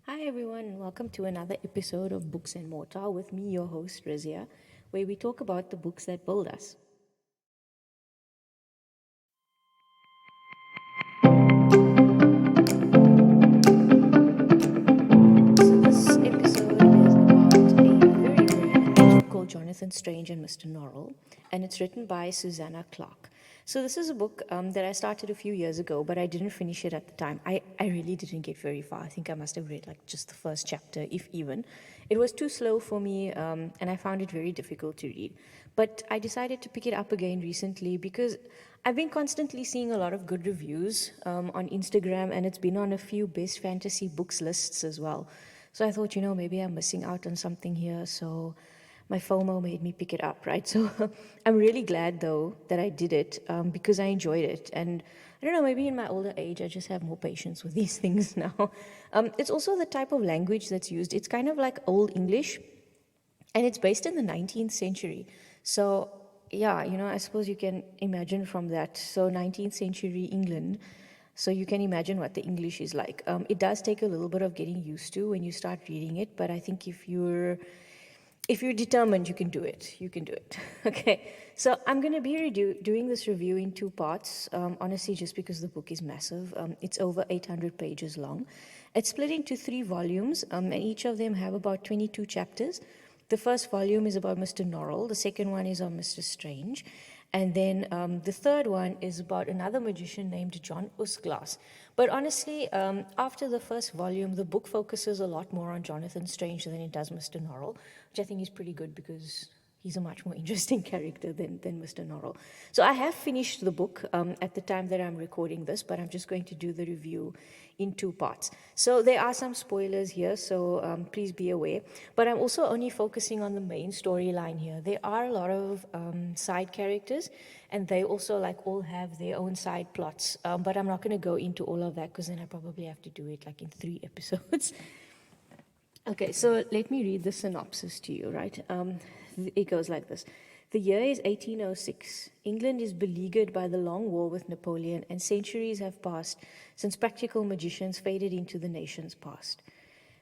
Hi everyone, welcome to another episode of Books and Mortar with me, your host Razia, where we talk about the books that build us. So this episode is about a very rare book called Jonathan Strange and Mr. Norrell, and it's written by Susanna Clarke. So this is a book that I started a few years ago, but I didn't finish it at the time. I really didn't get very far. I think I must have read like just the first chapter, if even. It was too slow for me, and I found it very difficult to read. But I decided to pick it up again recently because I've been constantly seeing a lot of good reviews on Instagram, and it's been on a few best fantasy books lists as well. So I thought, maybe I'm missing out on something here. So my FOMO made me pick it up, right? So I'm really glad though that I did it because I enjoyed it. And I don't know, maybe in my older age, I just have more patience with these things now. It's also the type of language that's used. It's kind of like Old English, and it's based in the 19th century. So, yeah, I suppose you can imagine from that. So, 19th century England. So, you can imagine what the English is like. It does take a little bit of getting used to when you start reading it, but I think if you're determined, you can do it. You can do it. Okay. So I'm going to be doing this review in two parts, honestly, just because the book is massive. It's over 800 pages long. It's split into three volumes, and each of them have about 22 chapters. The first volume is about Mr. Norrell. The second one is on Mr. Strange. And then the third one is about another magician named John Usglass. But honestly, after the first volume, the book focuses a lot more on Jonathan Strange than it does Mr. Norrell, which I think is pretty good because he's a much more interesting character than Mr. Norrell. So I have finished the book at the time that I'm recording this, but I'm just going to do the review in two parts. So there are some spoilers here, so please be aware. But I'm also only focusing on the main storyline here. There are a lot of side characters, and they also all have their own side plots. But I'm not going to go into all of that because then I probably have to do it like in 3 episodes. Okay, so let me read the synopsis to you, right? It goes like this. The year is 1806. England is beleaguered by the long war with Napoleon, and centuries have passed since practical magicians faded into the nation's past.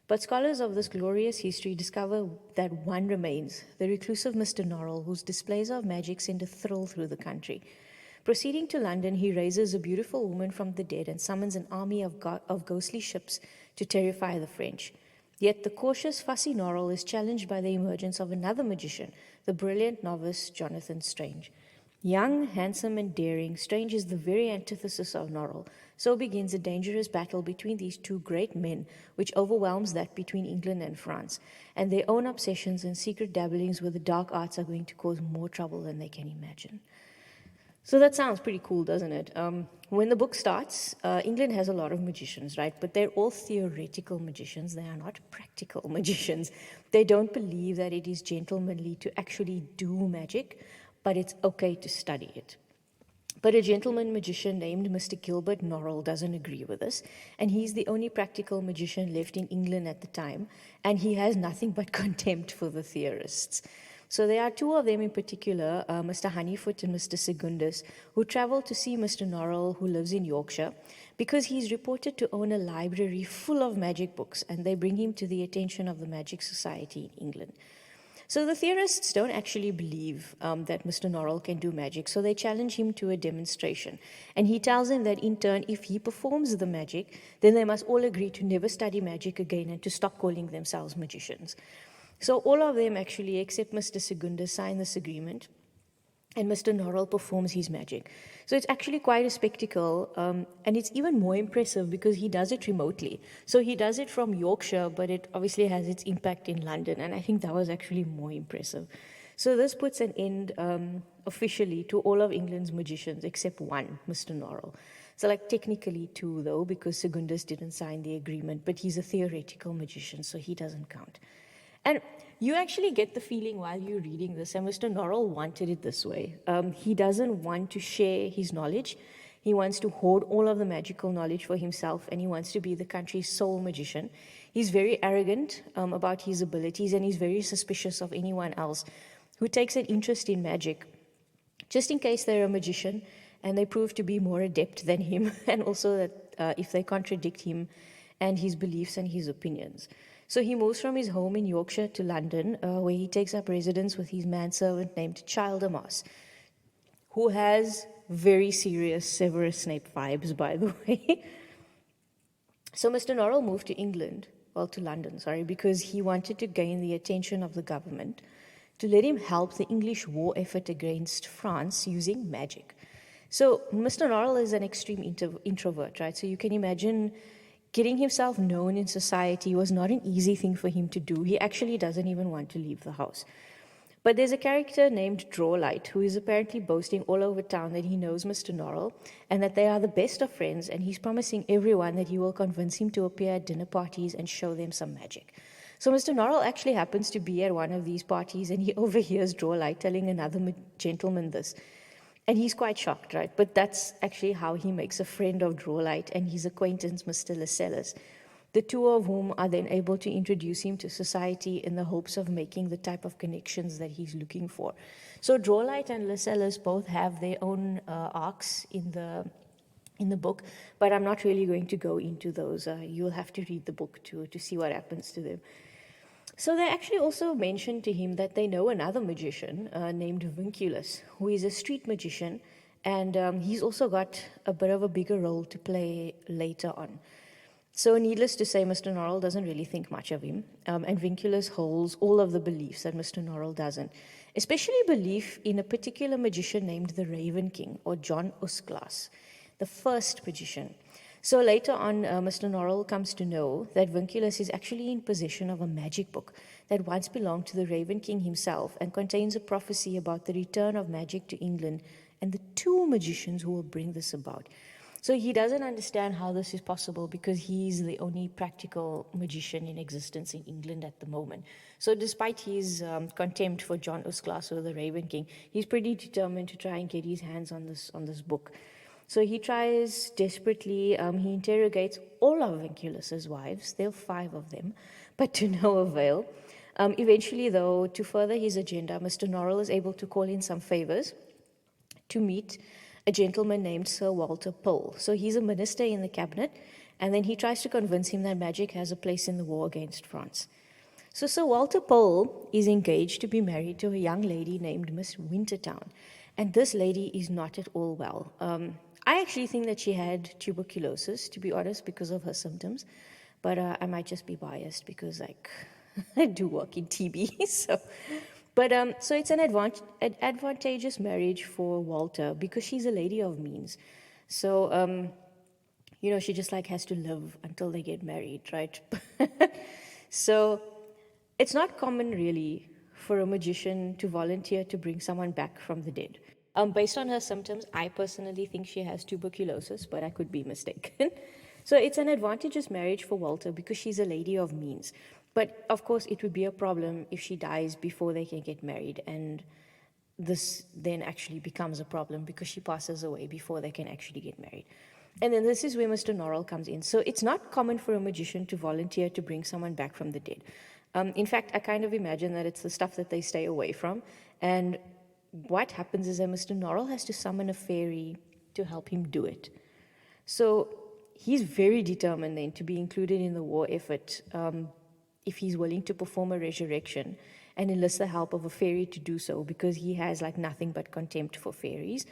But scholars of this glorious history discover that one remains, the reclusive Mr. Norrell, whose displays of magic send a thrill through the country. Proceeding to London, he raises a beautiful woman from the dead and summons an army of ghostly ships to terrify the French. Yet the cautious, fussy Norrell is challenged by the emergence of another magician, the brilliant novice Jonathan Strange. Young, handsome, and daring, Strange is the very antithesis of Norrell. So begins a dangerous battle between these two great men, which overwhelms that between England and France. And their own obsessions and secret dabblings with the dark arts are going to cause more trouble than they can imagine. So that sounds pretty cool, doesn't it? When the book starts, England has a lot of magicians, right? But they're all theoretical magicians. They are not practical magicians. They don't believe that it is gentlemanly to actually do magic, but it's okay to study it. But a gentleman magician named Mr. Gilbert Norrell doesn't agree with this, and he's the only practical magician left in England at the time, and he has nothing but contempt for the theorists. So there are two of them in particular, Mr. Honeyfoot and Mr. Secundus, who travel to see Mr. Norrell, who lives in Yorkshire, because he's reported to own a library full of magic books, and they bring him to the attention of the Magic Society in England. So the theorists don't actually believe that Mr. Norrell can do magic, so they challenge him to a demonstration. And he tells them that in turn, if he performs the magic, then they must all agree to never study magic again and to stop calling themselves magicians. So all of them actually, except Mr. Secundus, sign this agreement, and Mr. Norrell performs his magic. So it's actually quite a spectacle, and it's even more impressive because he does it remotely. So he does it from Yorkshire, but it obviously has its impact in London, and I think that was actually more impressive. So this puts an end officially to all of England's magicians except one, Mr. Norrell. So technically two though, because Secundus didn't sign the agreement, but he's a theoretical magician, so he doesn't count. And you actually get the feeling while you're reading this, and Mr. Norrell wanted it this way. He doesn't want to share his knowledge. He wants to hoard all of the magical knowledge for himself, and he wants to be the country's sole magician. He's very arrogant about his abilities, and he's very suspicious of anyone else who takes an interest in magic, just in case they're a magician and they prove to be more adept than him, and also that if they contradict him and his beliefs and his opinions. So he moves from his home in Yorkshire to London, where he takes up residence with his manservant named Childermas, who has very serious Severus Snape vibes, by the way. So Mr. Norrell moved to London, because he wanted to gain the attention of the government to let him help the English war effort against France using magic. So Mr. Norrell is an extreme introvert, right? So you can imagine getting himself known in society was not an easy thing for him to do. He actually doesn't even want to leave the house. But there's a character named Drawlight who is apparently boasting all over town that he knows Mr. Norrell and that they are the best of friends, and he's promising everyone that he will convince him to appear at dinner parties and show them some magic. So Mr. Norrell actually happens to be at one of these parties, and he overhears Drawlight telling another gentleman this. And he's quite shocked, right? But that's actually how he makes a friend of Drawlight and his acquaintance, Mr. Lascelles, the two of whom are then able to introduce him to society in the hopes of making the type of connections that he's looking for. So Drawlight and Lascelles both have their own arcs in the book, but I'm not really going to go into those. You'll have to read the book to see what happens to them. So they actually also mentioned to him that they know another magician named Vinculus, who is a street magician, and he's also got a bit of a bigger role to play later on. So needless to say, Mr. Norrell doesn't really think much of him, and Vinculus holds all of the beliefs that Mr. Norrell doesn't, especially belief in a particular magician named the Raven King, or John Usclas, the first magician. So later on, Mr. Norrell comes to know that Vinculus is actually in possession of a magic book that once belonged to the Raven King himself and contains a prophecy about the return of magic to England and the two magicians who will bring this about. So he doesn't understand how this is possible because he's the only practical magician in existence in England at the moment. So despite his contempt for John Usclas or the Raven King, he's pretty determined to try and get his hands on this book. So he tries desperately, he interrogates all of Vinculus's wives, there are 5 of them, but to no avail. Eventually, though, to further his agenda, Mr. Norrell is able to call in some favors to meet a gentleman named Sir Walter Pole. So he's a minister in the cabinet, and then he tries to convince him that magic has a place in the war against France. So Sir Walter Pole is engaged to be married to a young lady named Miss Wintertown, and this lady is not at all well. I actually think that she had tuberculosis, to be honest, because of her symptoms. But I might just be biased because, I do work in TB. So it's an advantageous marriage for Walter because she's a lady of means. So, she just has to live until they get married, right? So it's not common, really, for a magician to volunteer to bring someone back from the dead. Based on her symptoms, I personally think she has tuberculosis, but I could be mistaken. So it's an advantageous marriage for Walter because she's a lady of means. But of course, it would be a problem if she dies before they can get married. And this then actually becomes a problem because she passes away before they can actually get married. And then this is where Mr. Norrell comes in. So it's not common for a magician to volunteer to bring someone back from the dead. In fact, I kind of imagine that it's the stuff that they stay away from. And what happens is that Mr. Norrell has to summon a fairy to help him do it. So he's very determined then to be included in the war effort if he's willing to perform a resurrection and enlist the help of a fairy to do so because he has nothing but contempt for fairies.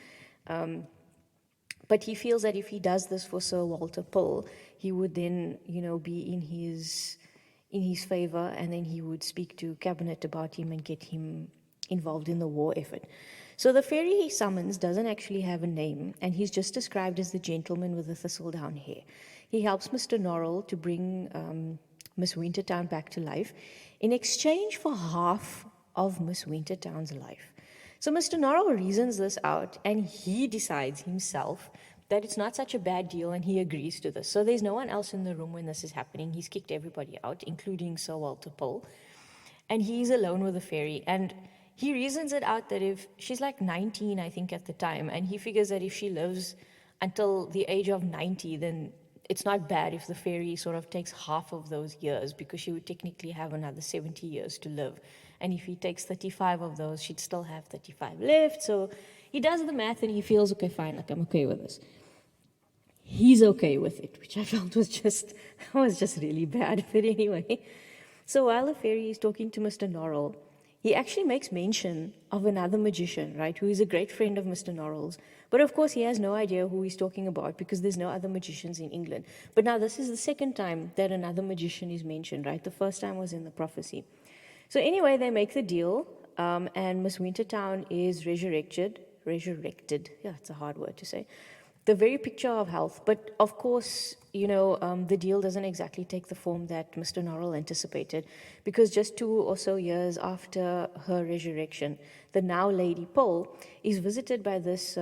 But he feels that if he does this for Sir Walter Pole, he would then, be in his favor, and then he would speak to cabinet about him and get him involved in the war effort. So the fairy he summons doesn't actually have a name, and he's just described as the gentleman with the thistledown hair. He helps Mr. Norrell to bring Miss Wintertown back to life in exchange for half of Miss Wintertown's life. So Mr. Norrell reasons this out, and he decides himself that it's not such a bad deal, and he agrees to this. So there's no one else in the room when this is happening. He's kicked everybody out, including Sir Walter Pole, and he's alone with the fairy. And he reasons it out that if she's 19, I think, at the time, and he figures that if she lives until the age of 90, then it's not bad if the fairy sort of takes half of those years because she would technically have another 70 years to live. And if he takes 35 of those, she'd still have 35 left. So he does the math and he feels, okay, fine, I'm okay with this. he's okay with it, which I felt was just really bad. But anyway, so while the fairy is talking to Mr. Norrell, he actually makes mention of another magician, right, who is a great friend of Mr. Norrell's. But of course, he has no idea who he's talking about because there's no other magicians in England. But now this is the second time that another magician is mentioned, right? The first time was in the prophecy. So anyway, they make the deal, and Miss Wintertown is resurrected. Yeah, it's a hard word to say. The very picture of health. But of course, the deal doesn't exactly take the form that Mr. Norrell anticipated, because just 2 or so years after her resurrection, the now Lady Pole is visited by this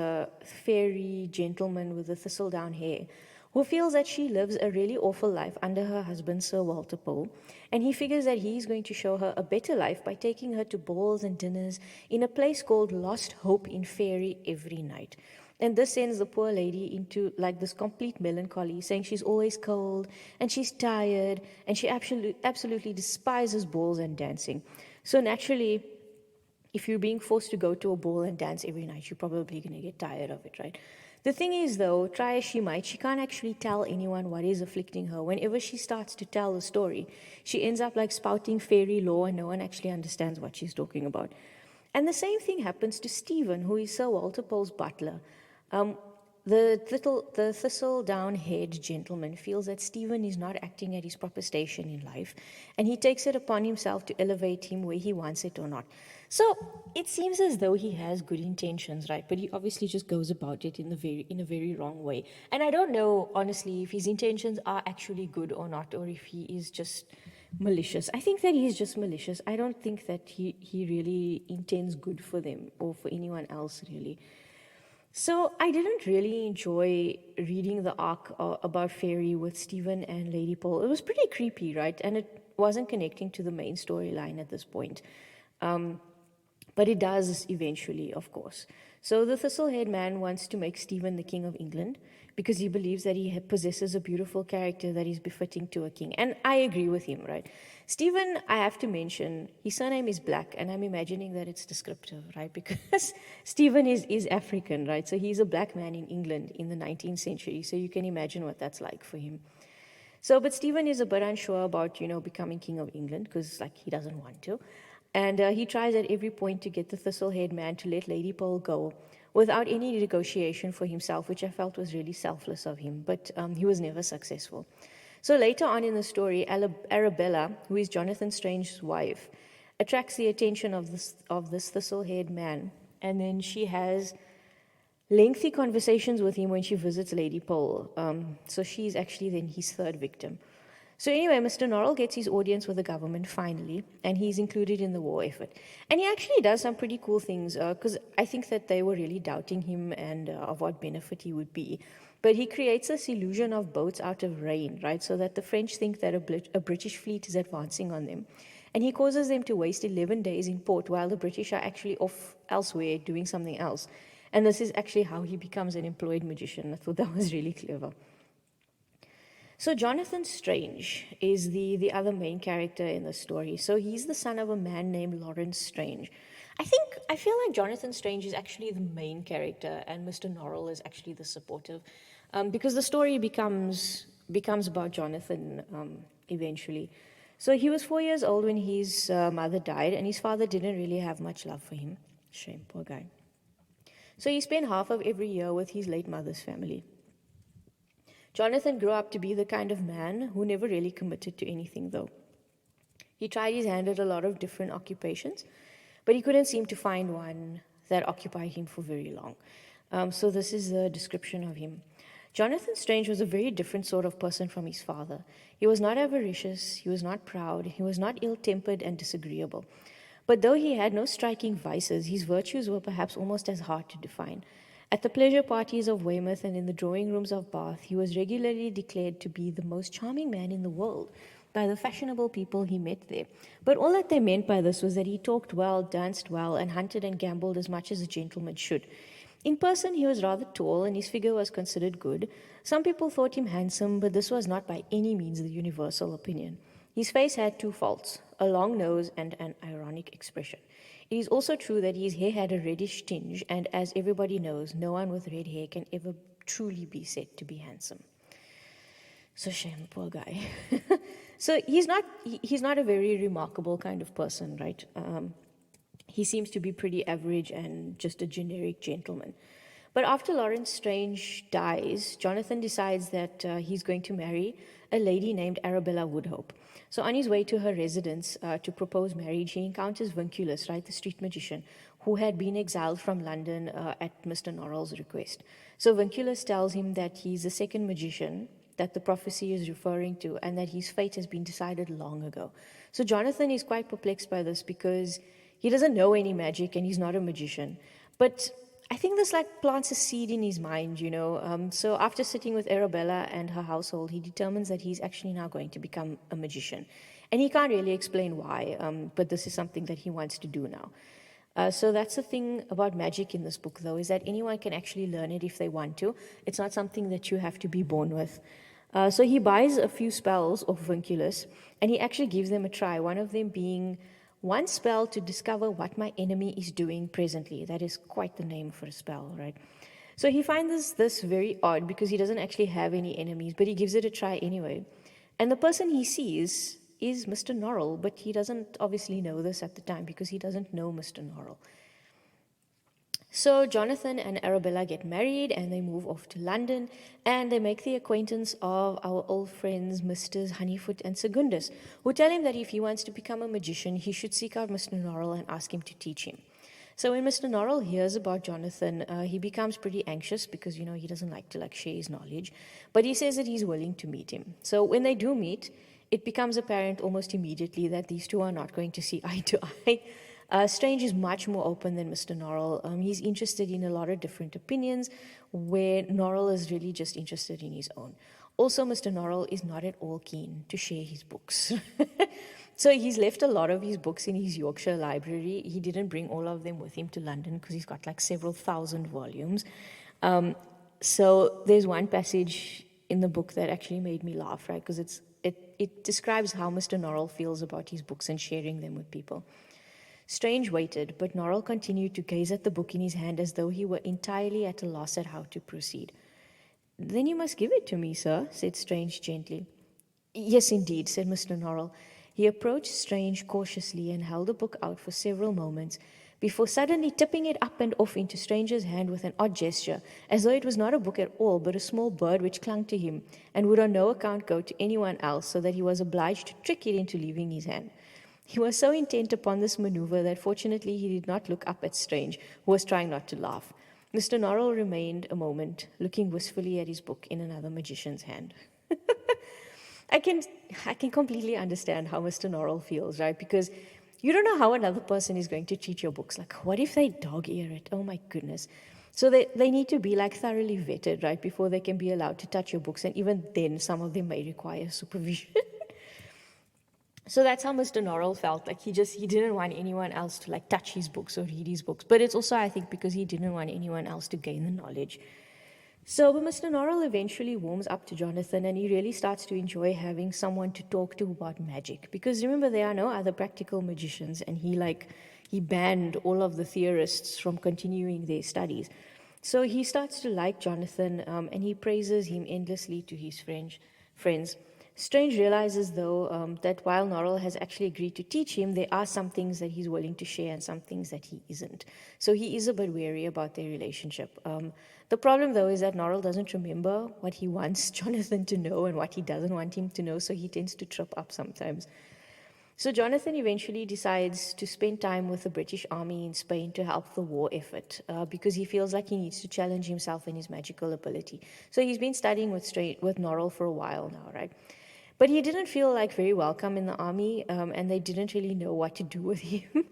fairy gentleman with the thistledown hair, who feels that she lives a really awful life under her husband, Sir Walter Pole, and he figures that he's going to show her a better life by taking her to balls and dinners in a place called Lost Hope in Fairy every night. And this sends the poor lady into like this complete melancholy, saying she's always cold and she's tired and she absolutely despises balls and dancing. So naturally, if you're being forced to go to a ball and dance every night, you're probably going to get tired of it, right? The thing is, though, try as she might, she can't actually tell anyone what is afflicting her. Whenever she starts to tell the story, she ends up like spouting fairy lore and no one actually understands what she's talking about. And the same thing happens to Stephen, who is Sir Walter Pole's butler. Um, the thistle-down-haired gentleman feels that Stephen is not acting at his proper station in life, and he takes it upon himself to elevate him where he wants it or not. So it seems as though he has good intentions, right? But he obviously just goes about it in a very wrong way. And I don't know, honestly, if his intentions are actually good or not, or if he is just malicious. I think that he's just malicious. I don't think that he really intends good for them or for anyone else, really. So I didn't really enjoy reading the arc about Fairy with Stephen and Lady Pole. It was pretty creepy, right? And it wasn't connecting to the main storyline at this point. But it does eventually, of course. So the thistle-haired man wants to make Stephen the King of England because he believes that he possesses a beautiful character that is befitting to a king. And I agree with him, right? Stephen, I have to mention, his surname is Black, and I'm imagining that it's descriptive, right? Because Stephen is African, right? So he's a black man in England in the 19th century. So you can imagine what that's like for him. So, but Stephen is a bit unsure about, becoming King of England because, like, he doesn't want to. And he tries at every point to get the thistle-haired man to let Lady Pole go without any negotiation for himself, which I felt was really selfless of him, but he was never successful. So later on in the story, Arabella, who is Jonathan Strange's wife, attracts the attention of this thistle-haired man, and then she has lengthy conversations with him when she visits Lady Pole. So she's actually then his third victim. So anyway, Mr. Norrell gets his audience with the government finally, and he's included in the war effort. And he actually does some pretty cool things, because I think that they were really doubting him and of what benefit he would be. But he creates this illusion of boats out of rain, right, so that the French think that a British fleet is advancing on them. And he causes them to waste 11 days in port while the British are actually off elsewhere doing something else. And this is actually how he becomes an employed magician. I thought that was really clever. So Jonathan Strange is the other main character in the story. So he's the son of a man named Lawrence Strange. I feel like Jonathan Strange is actually the main character and Mr. Norrell is actually the supportive, because the story becomes about Jonathan eventually. So he was 4 years old when his mother died, and his father didn't really have much love for him. Shame, poor guy. So he spent half of every year with his late mother's family. Jonathan grew up to be the kind of man who never really committed to anything, though. He tried his hand at a lot of different occupations, but he couldn't seem to find one that occupied him for very long. So this is the description of him. Jonathan Strange was a very different sort of person from his father. He was not avaricious, he was not proud, he was not ill-tempered and disagreeable. But though he had no striking vices, his virtues were perhaps almost as hard to define. At the pleasure parties of Weymouth and in the drawing rooms of Bath, he was regularly declared to be the most charming man in the world by the fashionable people he met there. But all that they meant by this was that he talked well, danced well, and hunted and gambled as much as a gentleman should. In person, he was rather tall, and his figure was considered good. Some people thought him handsome, but this was not by any means the universal opinion. His face had two faults, a long nose and an ironic expression. It is also true that his hair had a reddish tinge, and as everybody knows, no one with red hair can ever truly be said to be handsome. So shame, poor guy. So he's not a very remarkable kind of person, right? He seems to be pretty average and just a generic gentleman. But after Lawrence Strange dies, Jonathan decides that he's going to marry a lady named Arabella Woodhope. So on his way to her residence to propose marriage, he encounters Vinculus, right, the street magician, who had been exiled from London at Mr. Norrell's request. So Vinculus tells him that he's the second magician that the prophecy is referring to, and that his fate has been decided long ago. So Jonathan is quite perplexed by this because he doesn't know any magic and he's not a magician. But I think this like plants a seed in his mind, you know. So after sitting with Arabella and her household, he determines that he's actually now going to become a magician. And he can't really explain why, but this is something that he wants to do now. So that's the thing about magic in this book, though, is that anyone can actually learn it if they want to. It's not something that you have to be born with. So he buys a few spells of Vinculus, and he actually gives them a try, one of them being one spell to discover what my enemy is doing presently. That is quite the name for a spell, right? So he finds this very odd because he doesn't actually have any enemies, but he gives it a try anyway. And the person he sees is Mr. Norrell, but he doesn't obviously know this at the time because he doesn't know Mr. Norrell. So Jonathan and Arabella get married and they move off to London, and they make the acquaintance of our old friends Misters Honeyfoot and Secundus, who tell him that if he wants to become a magician, he should seek out Mr. Norrell and ask him to teach him. So when Mr. Norrell hears about Jonathan, he becomes pretty anxious because, you know, he doesn't like to share his knowledge, but he says that he's willing to meet him. So when they do meet, it becomes apparent almost immediately that these two are not going to see eye to eye. Strange is much more open than Mr. Norrell. He's interested in a lot of different opinions, where Norrell is really just interested in his own. Also, Mr. Norrell is not at all keen to share his books. So he's left a lot of his books in his Yorkshire library. He didn't bring all of them with him to London because he's got like several thousand volumes. So there's one passage in the book that actually made me laugh, right? Because it describes how Mr. Norrell feels about his books and sharing them with people. Strange waited, but Norrell continued to gaze at the book in his hand as though he were entirely at a loss at how to proceed. "Then you must give it to me, sir," said Strange gently. "Yes, indeed," said Mr. Norrell. He approached Strange cautiously and held the book out for several moments before suddenly tipping it up and off into Strange's hand with an odd gesture, as though it was not a book at all, but a small bird which clung to him and would on no account go to anyone else, so that he was obliged to trick it into leaving his hand. He was so intent upon this maneuver that fortunately he did not look up at Strange, who was trying not to laugh. Mr. Norrell remained a moment, looking wistfully at his book in another magician's hand. I can completely understand how Mr. Norrell feels, right? Because you don't know how another person is going to treat your books. Like, what if they dog ear it? Oh my goodness. So they need to be like thoroughly vetted, right, before they can be allowed to touch your books. And even then, some of them may require supervision. So that's how Mr. Norrell felt. Like he didn't want anyone else to like touch his books or read his books. But it's also, I think, because he didn't want anyone else to gain the knowledge. So but Mr. Norrell eventually warms up to Jonathan, and he really starts to enjoy having someone to talk to about magic. Because remember, there are no other practical magicians, and he banned all of the theorists from continuing their studies. So he starts to like Jonathan, and he praises him endlessly to his friends. Strange realizes, though, that while Norrell has actually agreed to teach him, there are some things that he's willing to share and some things that he isn't. So he is a bit wary about their relationship. The problem, though, is that Norrell doesn't remember what he wants Jonathan to know and what he doesn't want him to know, so he tends to trip up sometimes. So Jonathan eventually decides to spend time with the British Army in Spain to help the war effort, because he feels like he needs to challenge himself in his magical ability. So he's been studying with Norrell for a while now, right? But he didn't feel like very welcome in the army, and they didn't really know what to do with him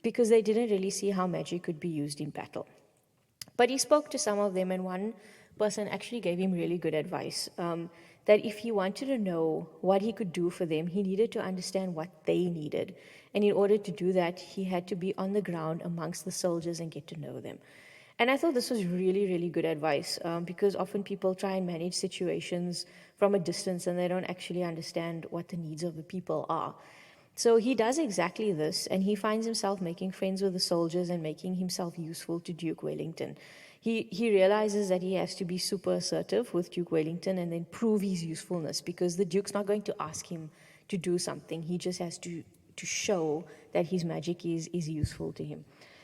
because they didn't really see how magic could be used in battle. But he spoke to some of them, and one person actually gave him really good advice, that if he wanted to know what he could do for them, he needed to understand what they needed. And in order to do that, he had to be on the ground amongst the soldiers and get to know them. And I thought this was really, really good advice, because often people try and manage situations from a distance and they don't actually understand what the needs of the people are. So he does exactly this, and he finds himself making friends with the soldiers and making himself useful to Duke Wellington. He realizes that he has to be super assertive with Duke Wellington and then prove his usefulness, because the Duke's not going to ask him to do something. He just has to show that his magic is useful to him.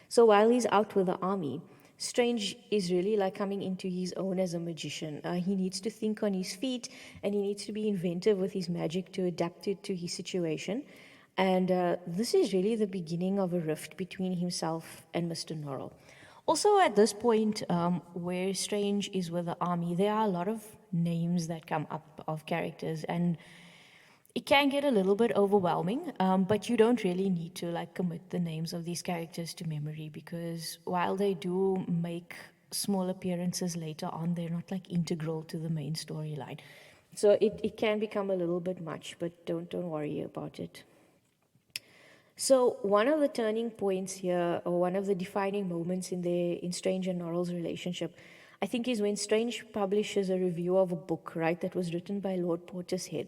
So while he's out with the army, Strange is really like coming into his own as a magician. He needs to think on his feet, and he needs to be inventive with his magic to adapt it to his situation. And this is really the beginning of a rift between himself and Mr. Norrell. Also, at this point, where Strange is with the army, there are a lot of names that come up of characters, and it can get a little bit overwhelming, but you don't really need to like commit the names of these characters to memory, because while they do make small appearances later on, they're not like integral to the main storyline. So it can become a little bit much, but don't worry about it. So one of the turning points here, or one of the defining moments in Strange and Norrell's relationship, I think, is when Strange publishes a review of a book, right, that was written by Lord Portishead,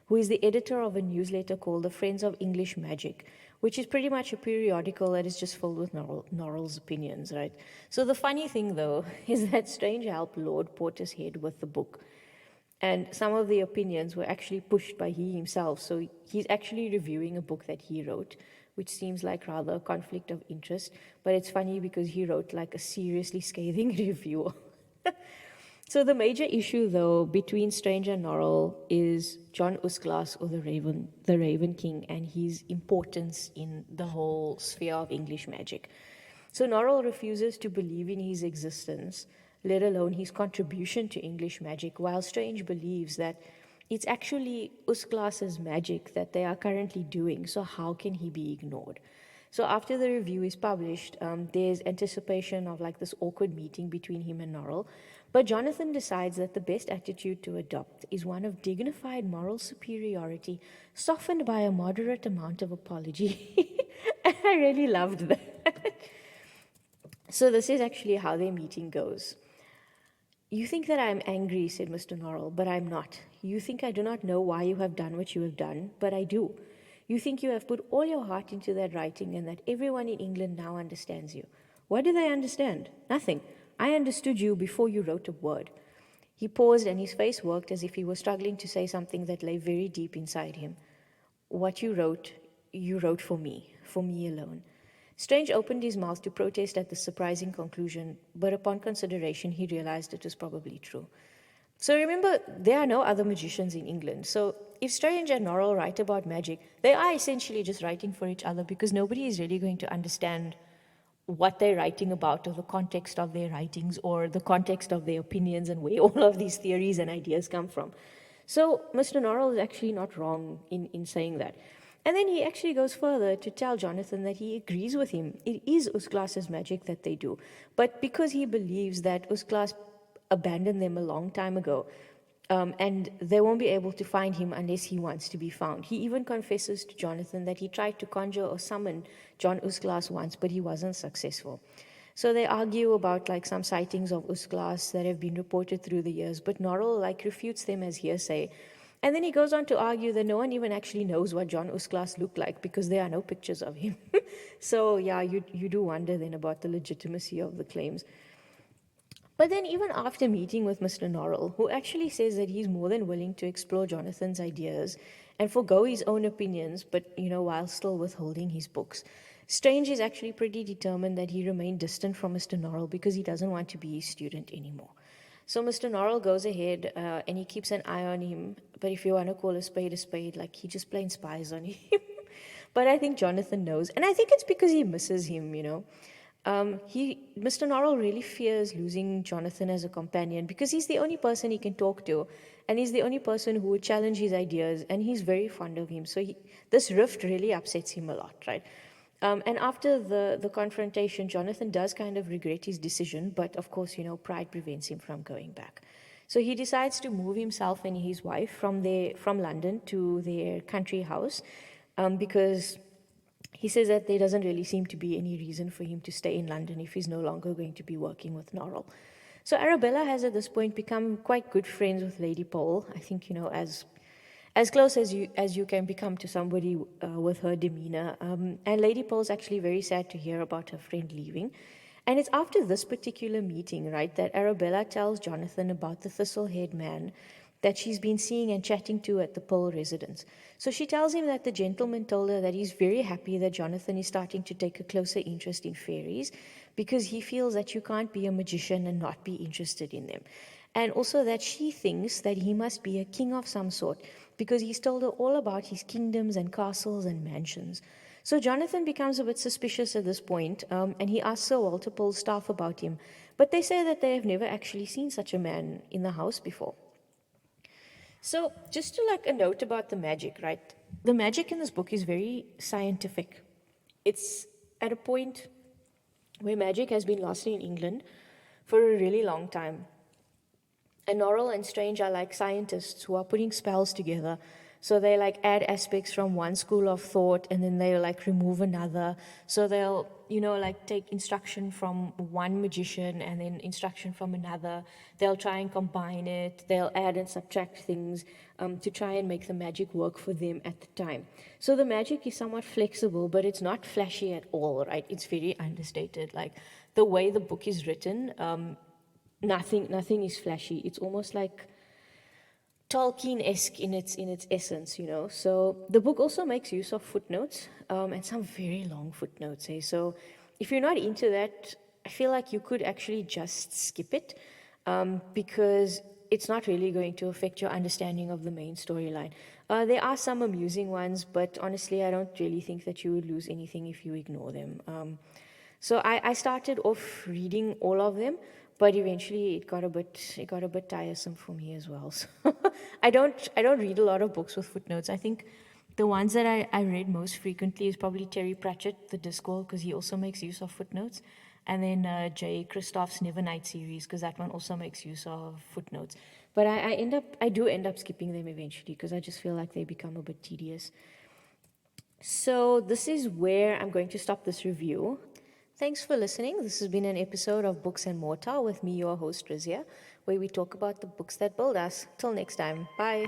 who is the editor of a newsletter called the Friends of English Magic, which is pretty much a periodical that is just filled with Norrell's opinions, right? So the funny thing, though, is that Strange helped Lord Portishead with the book. And some of the opinions were actually pushed by he himself. So he's actually reviewing a book that he wrote, which seems like rather a conflict of interest. But it's funny because he wrote like a seriously scathing review. So the major issue, though, between Strange and Norrell is John Usglas, or the Raven King, and his importance in the whole sphere of English magic. So Norrell refuses to believe in his existence, let alone his contribution to English magic, while Strange believes that it's actually Usglas's magic that they are currently doing, so how can he be ignored? So after the review is published, there's anticipation of like this awkward meeting between him and Norrell. But Jonathan decides that the best attitude to adopt is one of dignified moral superiority, softened by a moderate amount of apology. And I really loved that. So this is actually how their meeting goes. "You think that I am angry," said Mr. Norrell, "but I am not. You think I do not know why you have done what you have done, but I do. You think you have put all your heart into that writing and that everyone in England now understands you. What do they understand? Nothing. I understood you before you wrote a word." He paused, and his face worked as if he were struggling to say something that lay very deep inside him. "What you wrote for me alone." Strange opened his mouth to protest at the surprising conclusion, but upon consideration he realized it was probably true. So remember, there are no other magicians in England. So if Strange and Norrell write about magic, they are essentially just writing for each other, because nobody is really going to understand what they're writing about, or the context of their writings, or the context of their opinions, and where all of these theories and ideas come from. So Mr. Norrell is actually not wrong in saying that. And then he actually goes further to tell Jonathan that he agrees with him. It is Usglas's magic that they do. But because he believes that Usglas abandoned them a long time ago, and they won't be able to find him unless he wants to be found. He even confesses to Jonathan that he tried to conjure or summon John Usglas once, but he wasn't successful. So they argue about like some sightings of Usglas that have been reported through the years, but Norrell like refutes them as hearsay. And then he goes on to argue that no one even actually knows what John Usglas looked like, because there are no pictures of him. So yeah, you do wonder then about the legitimacy of the claims. But then, even after meeting with Mr. Norrell, who actually says that he's more than willing to explore Jonathan's ideas and forego his own opinions, but while still withholding his books, Strange is actually pretty determined that he remain distant from Mr. Norrell because he doesn't want to be his student anymore. So Mr. Norrell goes ahead and he keeps an eye on him, but if you want to call a spade, like he just plain spies on him. But I think Jonathan knows, and I think it's because he misses him. Mr. Norrell really fears losing Jonathan as a companion, because he's the only person he can talk to, and he's the only person who would challenge his ideas, and he's very fond of him. So this rift really upsets him a lot, right? And after the confrontation, Jonathan does kind of regret his decision, but of course, pride prevents him from going back. So he decides to move himself and his wife from London to their country house, because he says that there doesn't really seem to be any reason for him to stay in London if he's no longer going to be working with Norrell. So Arabella has at this point become quite good friends with Lady Pole. I think, as close as you can become to somebody with her demeanor. And Lady Pearl's actually very sad to hear about her friend leaving. And it's after this particular meeting, right, that Arabella tells Jonathan about the thistle-haired man that she's been seeing and chatting to at the Pearl residence. So she tells him that the gentleman told her that he's very happy that Jonathan is starting to take a closer interest in fairies, because he feels that you can't be a magician and not be interested in them. And also that she thinks that he must be a king of some sort, because he's told her all about his kingdoms and castles and mansions. So Jonathan becomes a bit suspicious at this point, and he asks Sir Walter Pearl's staff about him. But they say that they have never actually seen such a man in the house before. So just to like a note about the magic, right? The magic in this book is very scientific. It's at a point where magic has been lost in England for a really long time. And Norrell and Strange are like scientists who are putting spells together. So they like add aspects from one school of thought and then they'll like remove another. So they'll, like take instruction from one magician and then instruction from another. They'll try and combine it. They'll add and subtract things to try and make the magic work for them at the time. So the magic is somewhat flexible, but it's not flashy at all, right? It's very understated. Like the way the book is written, nothing is flashy. It's almost like Tolkien-esque in its essence, So the book also makes use of footnotes, and some very long footnotes. So if you're not into that, I feel like you could actually just skip it, because it's not really going to affect your understanding of the main storyline. There are some amusing ones, but honestly, I don't really think that you would lose anything if you ignore them. So I started off reading all of them, but eventually it got a bit tiresome for me as well. So I don't read a lot of books with footnotes. I think the ones that I read most frequently is probably Terry Pratchett, The Discworld, because he also makes use of footnotes, and then J. Kristoff's Nevernight series, because that one also makes use of footnotes. But I do end up skipping them eventually because I just feel like they become a bit tedious. So this is where I'm going to stop this review. Thanks for listening. This has been an episode of Books and Mortar with me, your host, Rizia, where we talk about the books that build us. Till next time. Bye.